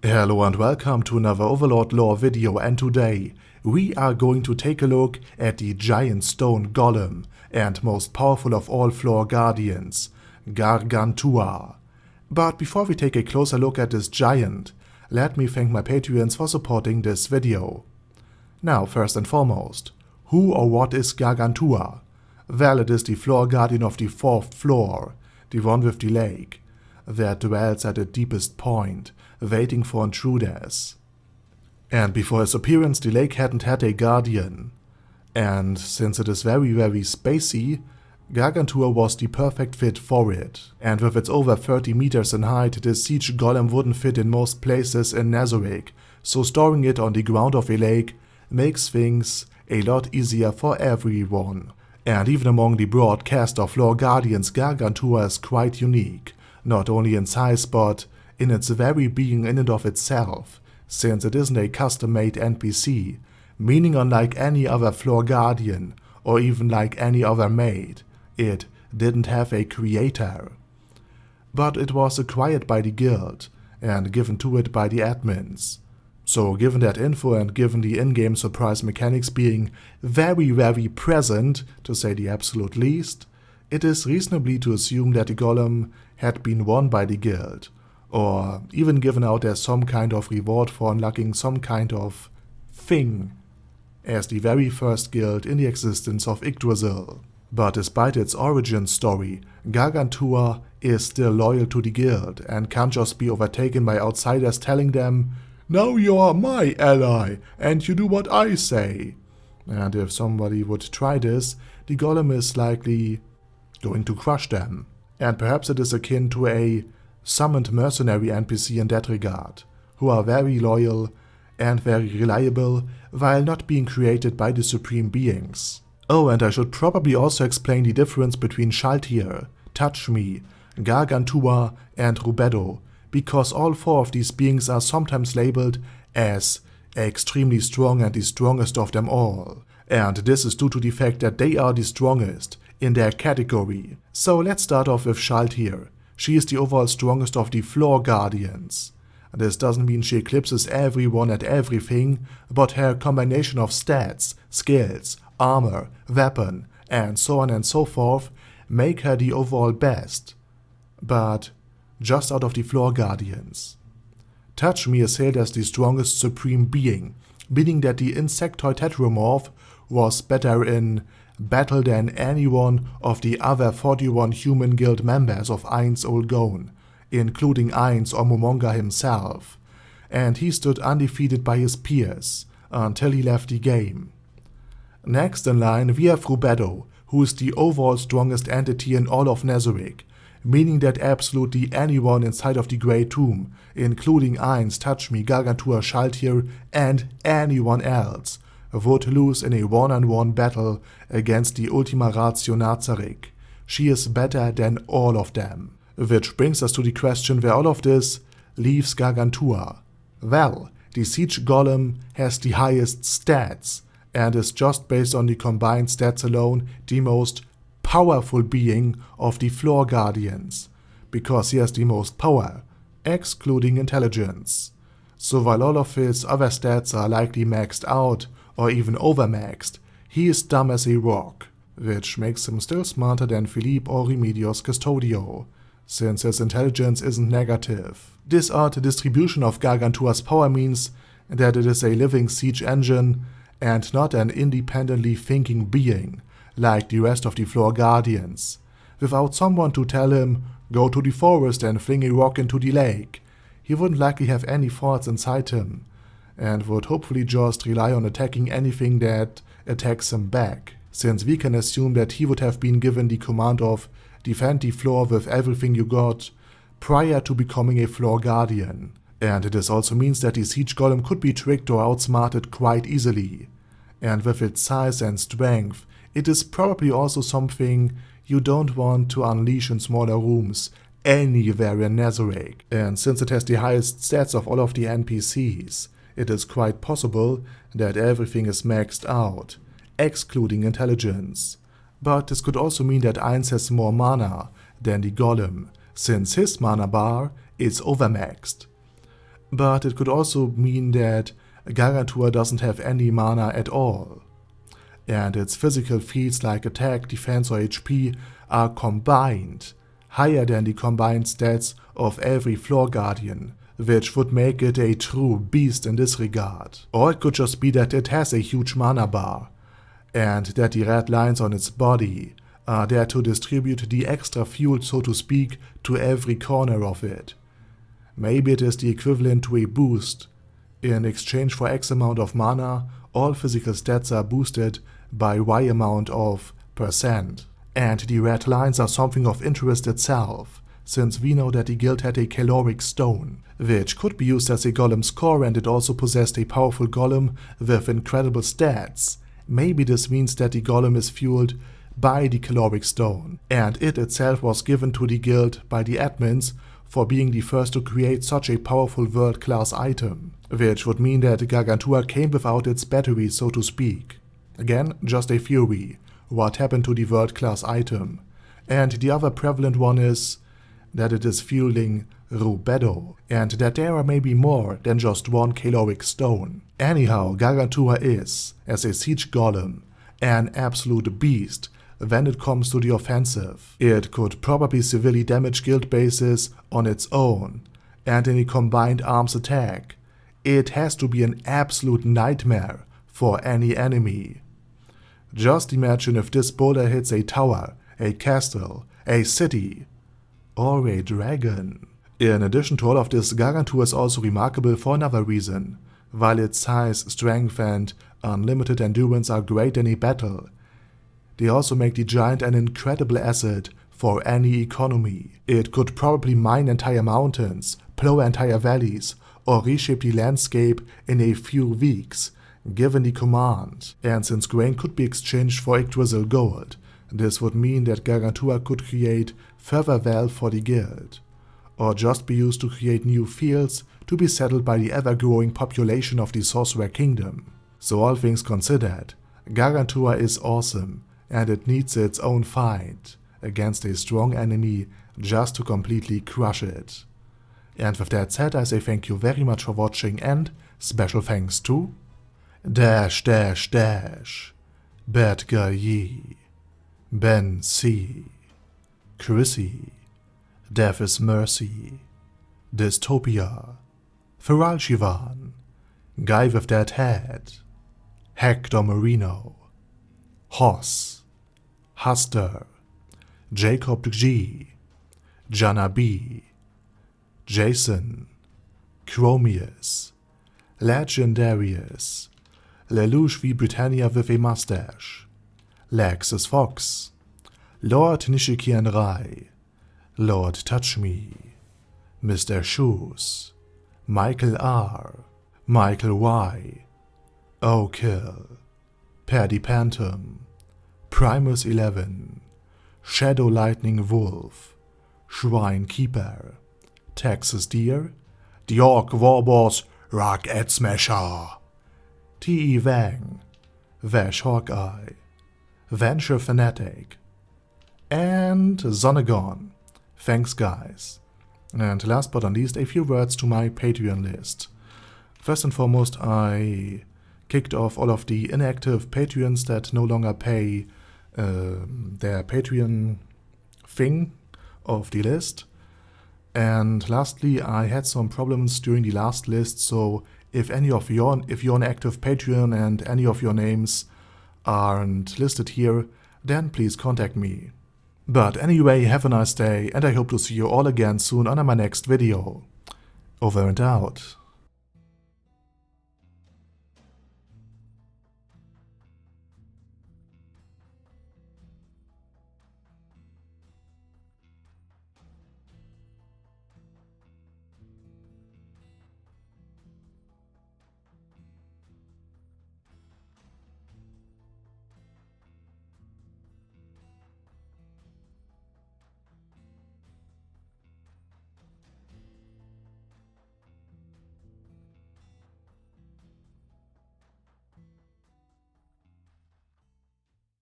Hello and welcome to another Overlord lore video, and today we are going to take a look at the giant stone golem and most powerful of all floor guardians, Gargantua. But before we take a closer look at this giant, let me thank my Patreons for supporting this video. Now, first and foremost, who or what is Gargantua? Well, it is the floor guardian of the 4th floor, the one with the lake, that dwells at the deepest point, waiting for intruders. And before his appearance, the lake hadn't had a guardian. And since it is very spacey, Gargantua was the perfect fit for it. And with its over 30 meters in height, this siege golem wouldn't fit in most places in Nazarick, so storing it on the ground of a lake makes things a lot easier for everyone. And even among the broad cast of floor guardians, Gargantua is quite unique, not only in size but in its very being in and of itself, since it isn't a custom-made NPC, meaning unlike any other floor guardian, or even like any other maid, it didn't have a creator. But it was acquired by the guild, and given to it by the admins. So given that info and given the in-game surprise mechanics being very present, to say the absolute least, it is reasonably to assume that the golem had been won by the guild, or even given out as some kind of reward for unlocking some kind of thing, as the very first guild in the existence of Yggdrasil. But despite its origin story, Gargantua is still loyal to the guild and can't just be overtaken by outsiders telling them, "Now you are my ally, and you do what I say." And if somebody would try this, the golem is likely going to crush them. And perhaps it is akin to a summoned mercenary NPC in that regard, who are very loyal and very reliable while not being created by the supreme beings. Oh, and I should probably also explain the difference between Shaltir, Touch Me, Gargantua and Rubedo, because all 4 of these beings are sometimes labeled as extremely strong and the strongest of them all. And this is due to the fact that they are the strongest in their category. So let's start off with Shaltir. She is the overall strongest of the floor guardians. This doesn't mean she eclipses everyone at everything, but her combination of stats, skills, armor, weapon, and so on and so forth make her the overall best. But just out of the floor guardians. Touch Me is hailed as the strongest supreme being, meaning that the insectoid heteromorph was better in battle than any one of the other 41 human guild members of Ainz ooal, including Ainz or Momonga himself, and he stood undefeated by his peers until he left the game. Next in line we have Rubedo, who is the overall strongest entity in all of Nazarick, meaning that absolutely anyone inside of the Grey Tomb, including Ainz, Touch Me, Gargantua, Shaltir, and anyone else, would lose in a one-on-one battle against the Ultima Ratio Nazarick. She is better than all of them. Which brings us to the question where all of this leaves Gargantua. Well, the siege golem has the highest stats, and is just based on the combined stats alone the most powerful being of the floor guardians, because he has the most power, excluding intelligence. So while all of his other stats are likely maxed out, or even overmaxed, he is dumb as a rock, which makes him still smarter than Philippe or Remedios Custodio, since his intelligence isn't negative. This odd distribution of Gargantua's power means that it is a living siege engine and not an independently thinking being, like the rest of the floor guardians. Without someone to tell him, "Go to the forest and fling a rock into the lake," he wouldn't likely have any thoughts inside him, and would hopefully just rely on attacking anything that attacks him back, since we can assume that he would have been given the command of defend the floor with everything you got prior to becoming a floor guardian. And this also means that the siege golem could be tricked or outsmarted quite easily. And with its size and strength, it is probably also something you don't want to unleash in smaller rooms anywhere in Nazarick. And since it has the highest stats of all of the NPCs, it is quite possible that everything is maxed out, excluding intelligence. But this could also mean that Ainz has more mana than the golem, since his mana bar is overmaxed. but it could also mean that Gargantua doesn't have any mana at all, and its physical feats like attack, defense or HP are combined higher than the combined stats of every floor guardian, which would make it a true beast in this regard. Or it could just be that it has a huge mana bar, and that the red lines on its body are there to distribute the extra fuel, so to speak, to every corner of it. Maybe it is the equivalent to a boost. In exchange for X amount of mana, all physical stats are boosted by Y amount of %. And the red lines are something of interest itself, since we know that the guild had a caloric stone, which could be used as a golem's core, and it also possessed a powerful golem with incredible stats. Maybe this means that the golem is fueled by the caloric stone, and it itself was given to the guild by the admins for being the first to create such a powerful world-class item, which would mean that Gargantua came without its battery, so to speak. Again, just a theory. What happened to the world-class item? And the other prevalent one is that it is fueling Rubedo, and that there are maybe more than just one caloric stone. Anyhow, Gargantua is, as a siege golem, an absolute beast when it comes to the offensive. It could probably severely damage guild bases on its own, and in a combined arms attack, it has to be an absolute nightmare for any enemy. Just imagine if this boulder hits a tower, a castle, a city, or a dragon. In addition to all of this, Gargantua is also remarkable for another reason. While its size, strength and unlimited endurance are great in a battle, they also make the giant an incredible asset for any economy. It could probably mine entire mountains, plow entire valleys, or reshape the landscape in a few weeks, given the command. And since grain could be exchanged for Yggdrasil gold, this would mean that Gargantua could create further wealth for the guild, or just be used to create new fields to be settled by the ever-growing population of the Sorcerer Kingdom. So all things considered, Gargantua is awesome, and it needs its own fight against a strong enemy just to completely crush it. And with that said, I say thank you very much for watching, and special thanks to Badger Yi, Ben C, Chrissy, Death is Mercy, Dystopia, Feral Shivan, Guy with That Head, Hector Marino, Hoss, Huster, Jacob G, Jana B, Jason, Chromius, Legendarius, Lelouch v Britannia with a Mustache, Lexus Fox, Lord Nishikian Rai, Lord Touch Me, Mr. Shoes, Michael R, Michael Y, O'Kill, Paddy Pantum, Primus 11, Shadow Lightning Wolf, Shrine Keeper, Texas Deer, The Orc Warboss, Rock Ed Smasher, T.E. Wang, Vash Hawkeye, Venture Fanatic, and Zonagon. Thanks guys. And last but not least, a few words to my Patreon list. First and foremost, I kicked off all of the inactive Patreons that no longer pay their Patreon thing of the list. And lastly, I had some problems during the last list, so if you're an active Patreon and any of your names aren't listed here, then please contact me. But anyway, have a nice day, and I hope to see you all again soon on my next video. Over and out.